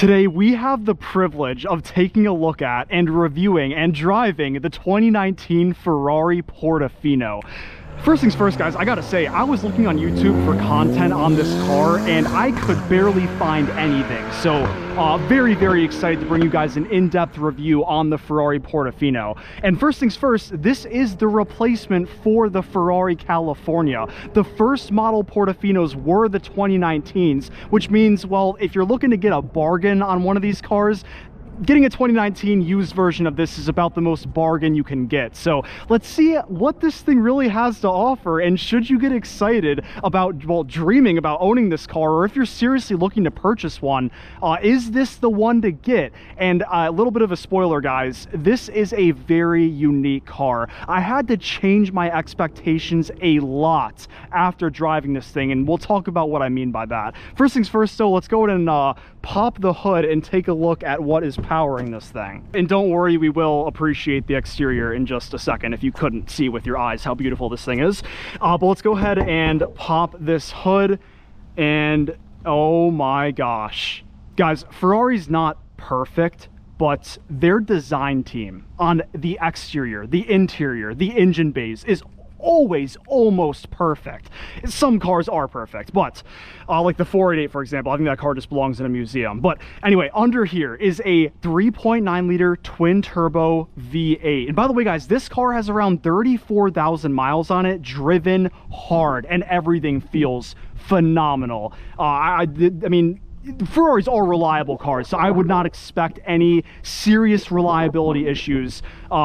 Today we have the privilege of taking a look at and reviewing and driving the 2019 Ferrari Portofino. First things first, guys, I gotta say, I was looking on YouTube for content on this car and I could barely find anything. So very, very excited to bring you guys an in-depth review on the Ferrari Portofino. And first things first, this is the replacement for the Ferrari California. The first model Portofinos were the 2019s, which means, well, if you're looking to get a bargain on one of these cars, getting a 2019 used version of this is about the most bargain you can get. So let's see what this thing really has to offer, and should you get excited about, well, dreaming about owning this car, or if you're seriously looking to purchase one, is this the one to get? And a little bit of a spoiler, guys, this is a very unique car. I had to change my expectations a lot after driving this thing, and we'll talk about what I mean by that. First things first, though, let's go ahead and pop the hood and take a look at what is powering this thing. And don't worry, we will appreciate the exterior in just a second if you couldn't see with your eyes how beautiful this thing is. But let's go ahead and pop this hood, and oh my gosh. Guys, Ferrari's not perfect, but their design team on the exterior, the interior, the engine bays is always almost perfect. Some cars are perfect, but like the 488, for example, I think that car just belongs in a museum. But anyway, under here is a 3.9 liter twin turbo V8. And by the way, guys, this car has around 34,000 miles on it, driven hard, and everything feels phenomenal. I mean, Ferraris are reliable cars, so I would not expect any serious reliability issues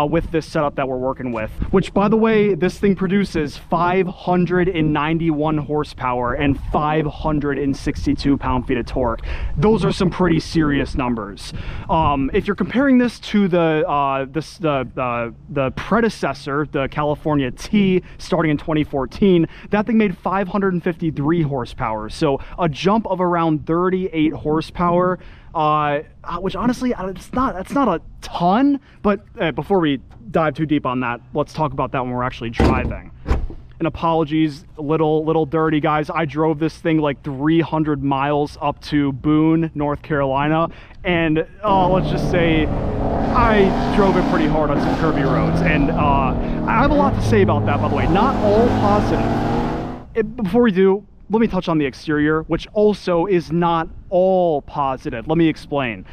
with this setup that we're working with. Which, by the way, this thing produces 591 horsepower and 562 pound-feet of torque. Those are some pretty serious numbers. If you're comparing this to the predecessor, the California T, starting in 2014, that thing made 553 horsepower, so a jump of around 38 horsepower, which honestly, that's not a ton. But before we dive too deep on that, let's talk about that when we're actually driving. And apologies, little dirty, guys. I drove this thing like 300 miles up to Boone, North Carolina, and let's just say I drove it pretty hard on some curvy roads. And I have a lot to say about that, by the way. Not all positive. Before we do, let me touch on the exterior, which also is not all positive. Let me explain.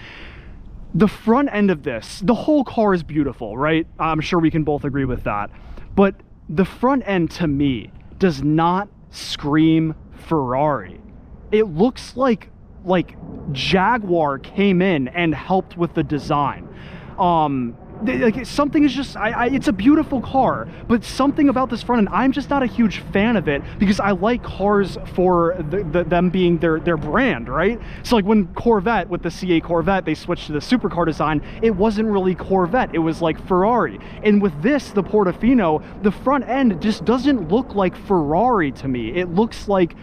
The front end of this, the whole car is beautiful, right? I'm sure we can both agree with that. But the front end, to me, does not scream Ferrari. It looks like Jaguar came in and helped with the design. Like, something is just, it's a beautiful car, but something about this front end, I'm just not a huge fan of it, because I like cars for them being their brand, right? So like when Corvette, with the C8 Corvette, they switched to the supercar design, it wasn't really Corvette, it was like Ferrari. And with this, the Portofino, the front end just doesn't look like Ferrari to me. It looks like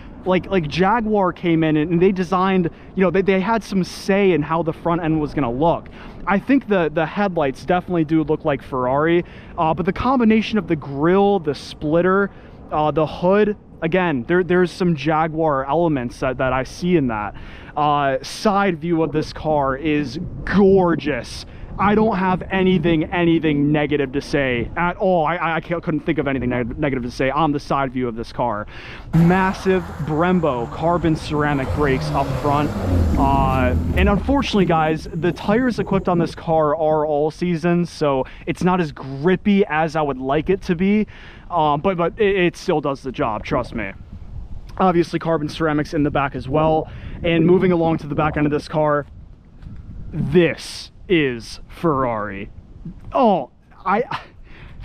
Jaguar came in and they designed, you know, they had some say in how the front end was going to look. I think the headlights definitely do look like Ferrari, but the combination of the grille, the splitter, the hood, again, there's some Jaguar elements that I see in that. Side view of this car is gorgeous. I don't have anything negative to say at all. I couldn't think of anything negative to say on the side view of this car. Massive Brembo carbon ceramic brakes up front. And unfortunately, guys, the tires equipped on this car are all season, so it's not as grippy as I would like it to be. But it still does the job, trust me. Obviously, carbon ceramics in the back as well. And moving along to the back end of this car, this is Ferrari. Oh,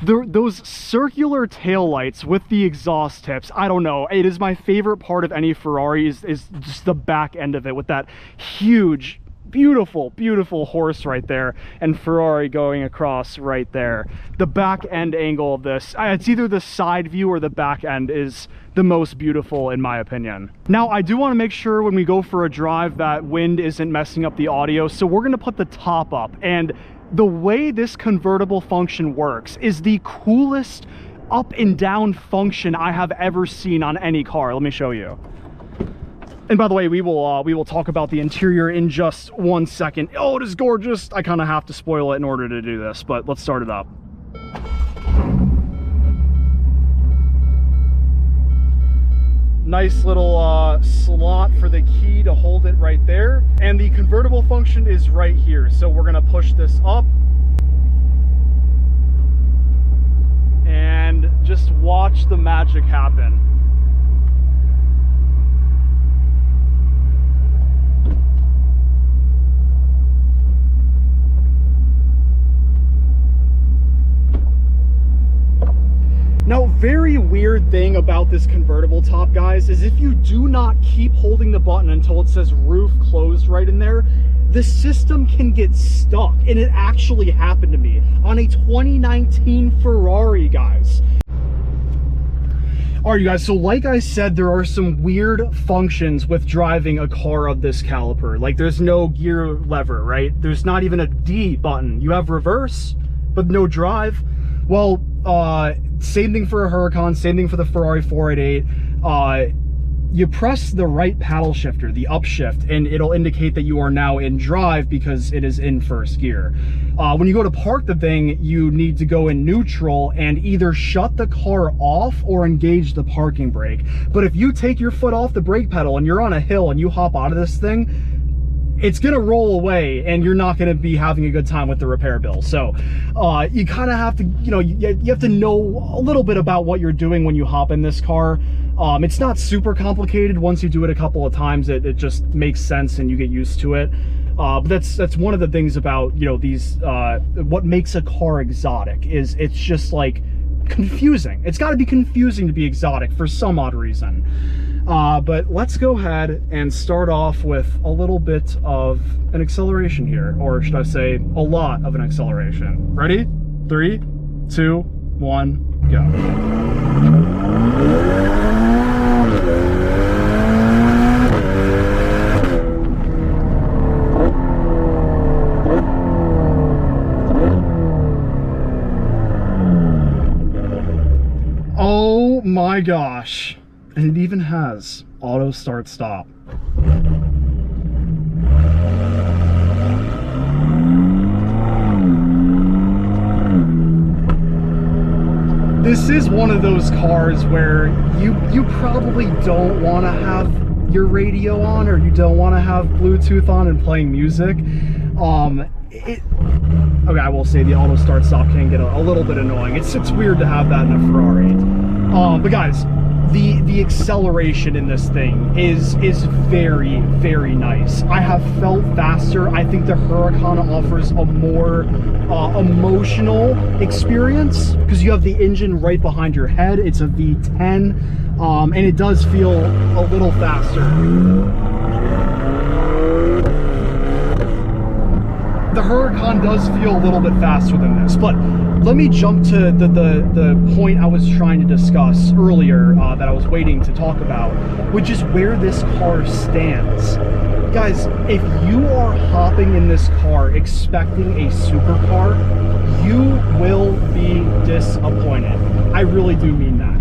those circular taillights with the exhaust tips, I don't know, it is my favorite part of any Ferrari, is just the back end of it, with that huge, beautiful horse right there, and Ferrari going across right there. The back end angle of this, it's either the side view or the back end, is the most beautiful in my opinion. Now, I do want to make sure when we go for a drive that wind isn't messing up the audio, so we're going to put the top up. And the way this convertible function works is the coolest up and down function I have ever seen on any car. Let me show you. And by the way, we will talk about the interior in just 1 second. Oh, it is gorgeous. I kind of have to spoil it in order to do this, but let's start it up. Nice little slot for the key to hold it right there. And the convertible function is right here. So we're gonna push this up and just watch the magic happen. Now, very weird thing about this convertible top, guys, is if you do not keep holding the button until it says roof closed right in there, the system can get stuck. And it actually happened to me on a 2019 Ferrari, guys. All right, you guys, so like I said, there are some weird functions with driving a car of this caliber. Like, there's no gear lever, right? There's not even a D button. You have reverse, but no drive. Well, same thing for a Huracan, same thing for the Ferrari 488. You press the right paddle shifter, the upshift, and it'll indicate that you are now in drive because it is in first gear. When you go to park the thing, you need to go in neutral and either shut the car off or engage the parking brake. But if you take your foot off the brake pedal and you're on a hill and you hop out of this thing, it's gonna roll away and you're not gonna be having a good time with the repair bill. So you kind of have to, you have to know a little bit about what you're doing when you hop in this car. It's not super complicated. Once you do it a couple of times, it just makes sense and you get used to it. But that's one of the things about, these, what makes a car exotic is it's just like confusing. It's got to be confusing to be exotic for some odd reason. But let's go ahead and start off with a little bit of an acceleration here, or should I say a lot of an acceleration. Ready? 3, 2, 1, go. Oh my gosh. And it even has auto start stop. This is one of those cars where you probably don't want to have your radio on, or you don't want to have Bluetooth on and playing music. Okay, I will say the auto start stop can get a little bit annoying. It's weird to have that in a Ferrari. But guys, the acceleration in this thing is very, very nice. I have felt faster. I think the Huracan offers a more emotional experience because you have the engine right behind your head. It's a V10, and it does feel a little faster. The Huracan does feel a little bit faster than this, but let me jump to the point I was trying to discuss earlier that I was waiting to talk about, which is where this car stands. Guys, if you are hopping in this car expecting a supercar, you will be disappointed. I really do mean that.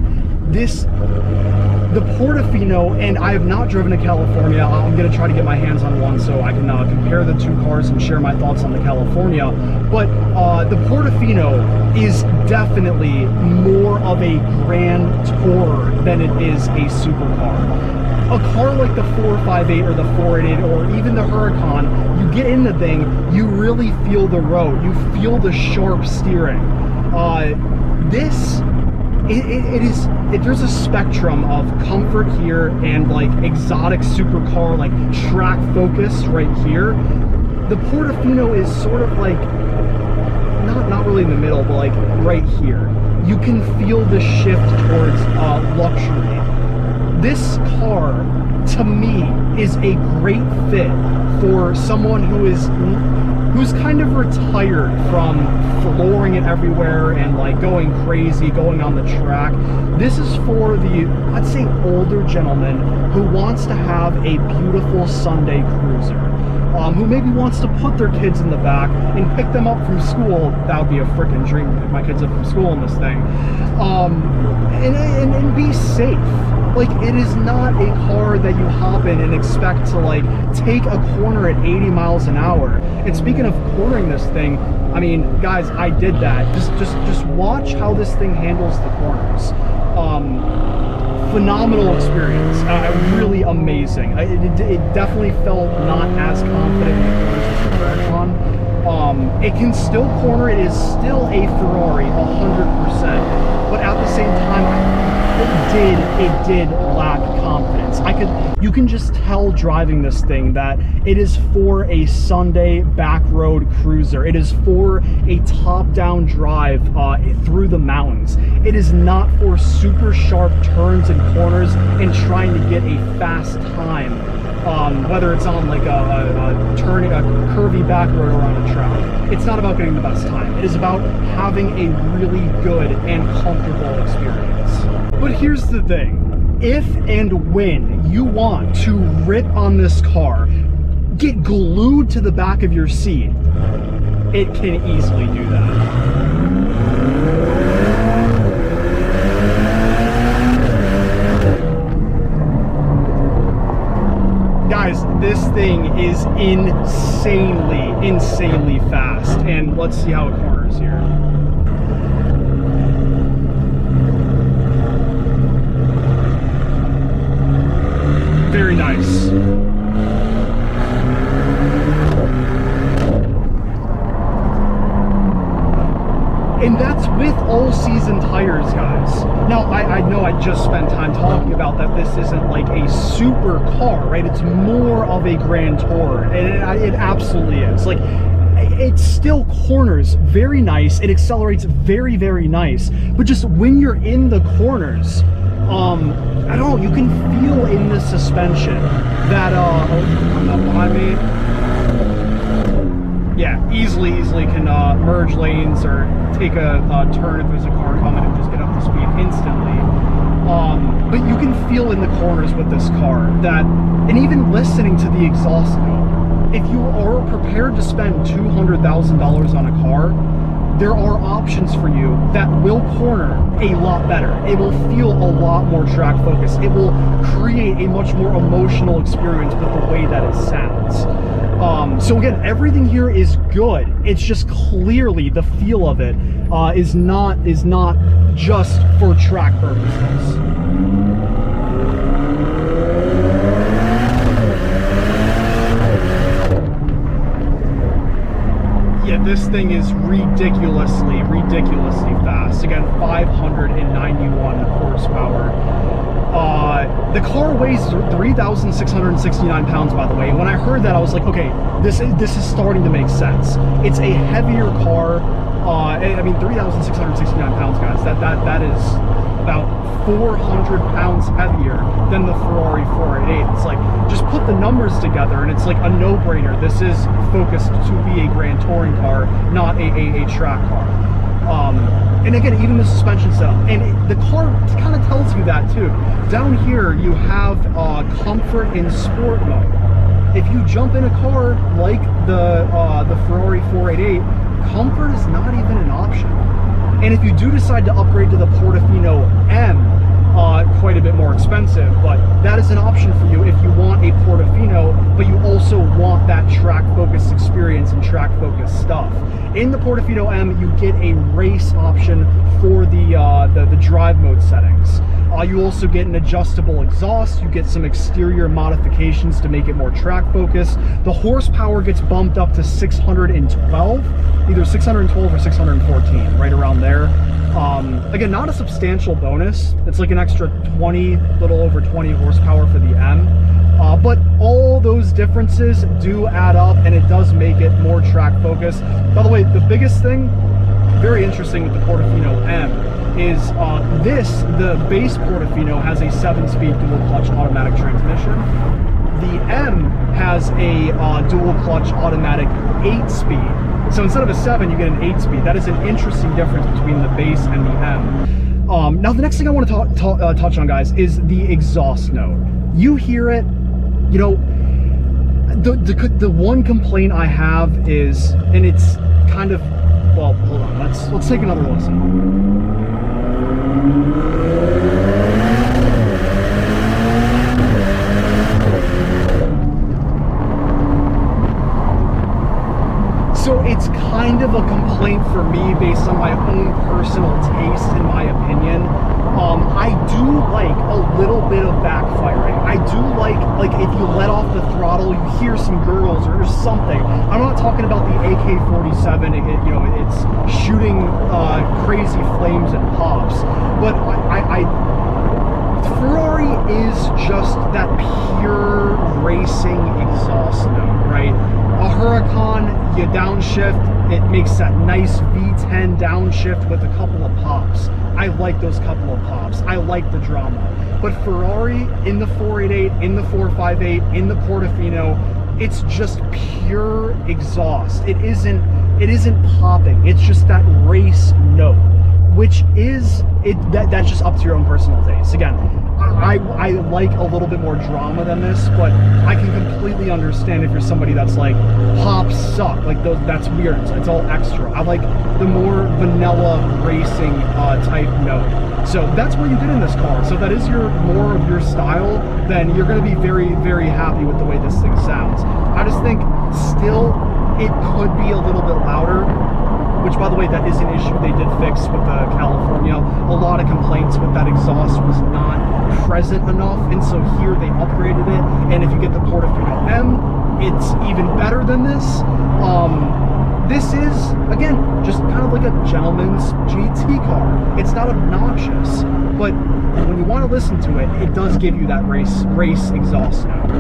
The Portofino, and I have not driven to California. I'm going to try to get my hands on one so I can compare the two cars and share my thoughts on the California. But the Portofino is definitely more of a grand tour than it is a supercar. A car like the 458 or the 488 or even the Huracan, you get in the thing, you really feel the road. You feel the sharp steering. There's a spectrum of comfort here and like exotic supercar, like track focus right here. The Portofino is sort of like, not really in the middle, but like right here. You can feel the shift towards luxury. This car, to me, is a great fit for someone who's kind of retired from flooring it everywhere and like going crazy, going on the track. This is for the, I'd say, older gentleman who wants to have a beautiful Sunday cruiser. who maybe wants to put their kids in the back and pick them up from school. That would be a freaking dream to pick my kids up from school in this thing. And be safe. Like, it is not a car that you hop in and expect to like take a corner at 80 miles an hour. And speaking of cornering this thing, I mean, guys, I did that. Just watch how this thing handles the corners. Phenomenal experience. Really amazing. It definitely felt not as confident in the corners as the Marathon. It can still corner. It is still a Ferrari, 100%. But at the same time, it did lack confidence. You can just tell driving this thing that it is for a Sunday back road cruiser. It is for a top-down drive through the mountains. It is not for super sharp turns and corners and trying to get a fast time, whether it's on like a curvy back road or on a track. It's not about getting the best time. It is about having a really good and comfortable experience. But here's the thing. If and when you want to rip on this car, get glued to the back of your seat, it can easily do that. Guys, this thing is insanely fast. And let's see how it corners here. Very nice. And that's with all season tires, guys. Now, I know I just spent time talking about that this isn't like a super car, right? It's more of a Grand Tour, and it absolutely is. Like, it still corners very nice. It accelerates very nice. But just when you're in the corners, I don't know, you can feel in the suspension that, coming up behind me. Yeah, easily can merge lanes or take a turn if there's a car coming and just get up to speed instantly. But you can feel in the corners with this car that, and even listening to the exhaust note, if you are prepared to spend $200,000 on a car, there are options for you that will corner a lot better. It will feel a lot more track focused. It will create a much more emotional experience with the way that it sounds. So again, everything here is good. It's just clearly the feel of it is not just for track purposes. Yeah, this thing is ridiculously fast. Again, 591 horsepower. The car weighs 3,669 pounds, by the way. And when I heard that, I was like, okay, this is starting to make sense. It's a heavier car. I mean, 3,669 pounds, guys. That is about 400 pounds heavier than the Ferrari 488. It's like, just put the numbers together and it's like a no-brainer. This is focused to be a Grand Touring car, not a track car. And again, even the suspension setup, and the car kind of tells you that too. Down here, you have comfort in sport mode. If you jump in a car like the Ferrari 488, comfort is not even an option. And if you do decide to upgrade to the Portofino M, quite a bit more expensive, but that is an option for you if you want a Portofino, but you also want that track-focused experience and track-focused stuff. In the Portofino M, you get a race option for the drive mode settings. You also get an adjustable exhaust. You get some exterior modifications to make it more track-focused. The horsepower gets bumped up to 612, either 612 or 614, right around there. Again, not a substantial bonus. It's like an extra 20, little over 20 horsepower for the M. But all those differences do add up, and it does make it more track focused. By the way, the biggest thing, very interesting with the Portofino M, is the base Portofino has a 7-speed dual clutch automatic transmission. The M has a dual clutch automatic 8-speed. So instead of a 7, you get an 8-speed. That is an interesting difference between the base and the M. Now the next thing I want to touch on, guys, is the exhaust note. You hear it, you know, The one complaint I have is, and it's kind of, well, hold on, let's take another listen. So it's kind of a complaint for me based on my own personal taste, in my opinion. I do like a little bit of backfiring. I do like if you let off the throttle, you hear some gurgles or something. I'm not talking about the AK-47, you know, it's shooting crazy flames and pops, but Ferrari is just that pure racing exhaust note, right? A Huracan, you downshift, it makes that nice V10 downshift with a couple of pops. I like those couple of pops. I like the drama. But Ferrari, in the 488, in the 458, in the Portofino, it's just pure exhaust. It isn't popping. It's just that race note, which is that's just up to your own personal taste. Again, I like a little bit more drama than this, but I can completely understand if you're somebody that's like, pops suck, like those, that's weird, it's all extra. I like the more vanilla racing type note. So that's what you did in this car. So if that is more of your style, then you're going to be very, very happy with the way this thing sounds. I just think still it could be a little bit louder, which, by the way, that is an issue they did fix with the California. A lot of complaints with that exhaust was not present enough, and so here they upgraded it. And if you get the Portofino M, it's even better than this. This is, again, just kind of like a gentleman's GT car. It's not obnoxious, but when you want to listen to it, it does give you that race exhaust note.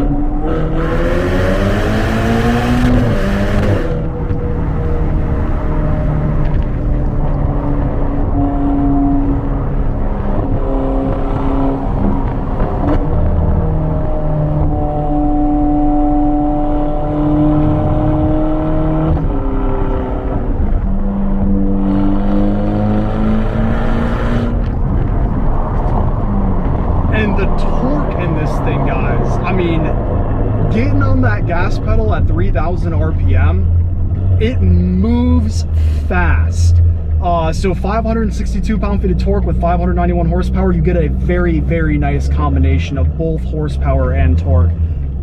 Getting on that gas pedal at 3,000 RPM, it moves fast. So 562 pound-feet of torque with 591 horsepower, you get a very, very nice combination of both horsepower and torque.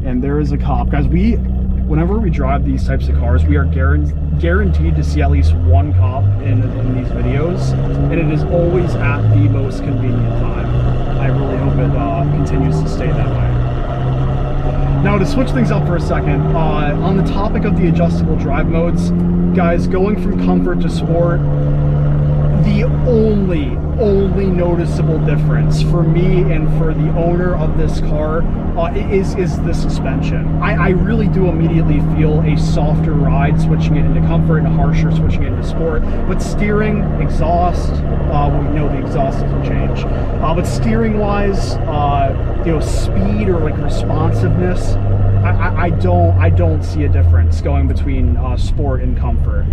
And there is a cop. Guys, whenever we drive these types of cars, we are guaranteed to see at least one cop in these videos, and it is always at the most convenient time. I really hope it continues to stay that way. Now, to switch things up for a second, on the topic of the adjustable drive modes, guys, going from comfort to sport, the only noticeable difference for me and for the owner of this car is the suspension. I really do immediately feel a softer ride switching it into comfort and a harsher switching it into sport. But steering, exhaust, well, we know the exhaust doesn't change. But steering wise, you know, speed or like responsiveness, I don't see a difference going between sport and comfort.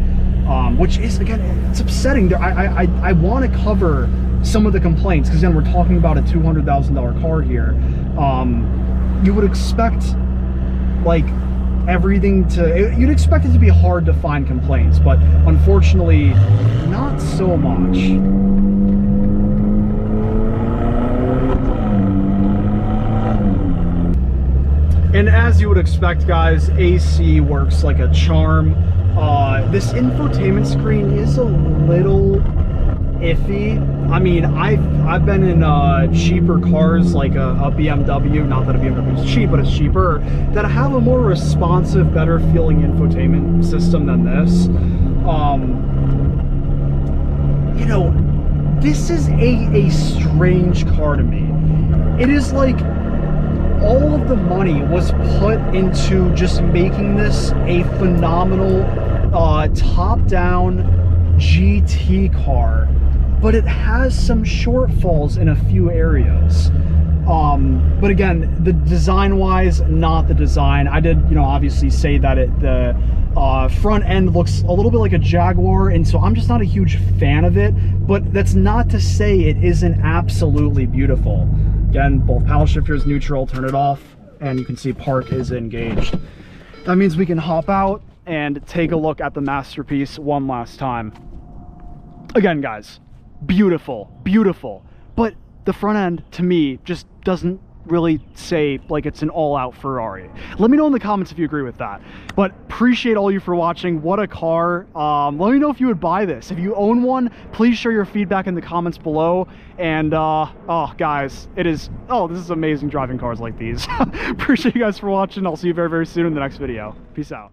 Which is, again, it's upsetting. I want to cover some of the complaints, because then we're talking about a $200,000 car here. You would expect, like, everything you'd expect it to be hard to find complaints, but unfortunately, not so much. And as you would expect, guys, AC works like a charm. This infotainment screen is a little iffy. I mean, I've been in cheaper cars like a BMW, not that a BMW is cheap, but it's cheaper, that have a more responsive, better feeling infotainment system than this. You know, this is a strange car to me. It is like all of the money was put into just making this a phenomenal top-down GT car, but it has some shortfalls in a few areas. But again, the design-wise, not the design. I did, you know, obviously say that the front end looks a little bit like a Jaguar, and so I'm just not a huge fan of it, but that's not to say it isn't absolutely beautiful. Again, both paddle shifters neutral, turn it off, and you can see park is engaged. that means we can hop out and take a look at the masterpiece one last time. Again, guys, beautiful, beautiful. But the front end, to me, just doesn't really say like it's an all-out Ferrari. Let me know in the comments if you agree with that. But appreciate all you for watching. What a car. Let me know if you would buy this. If you own one, please share your feedback in the comments below. And oh guys, this is amazing driving cars like these. Appreciate you guys for watching. I'll see you very, very soon in the next video. Peace out.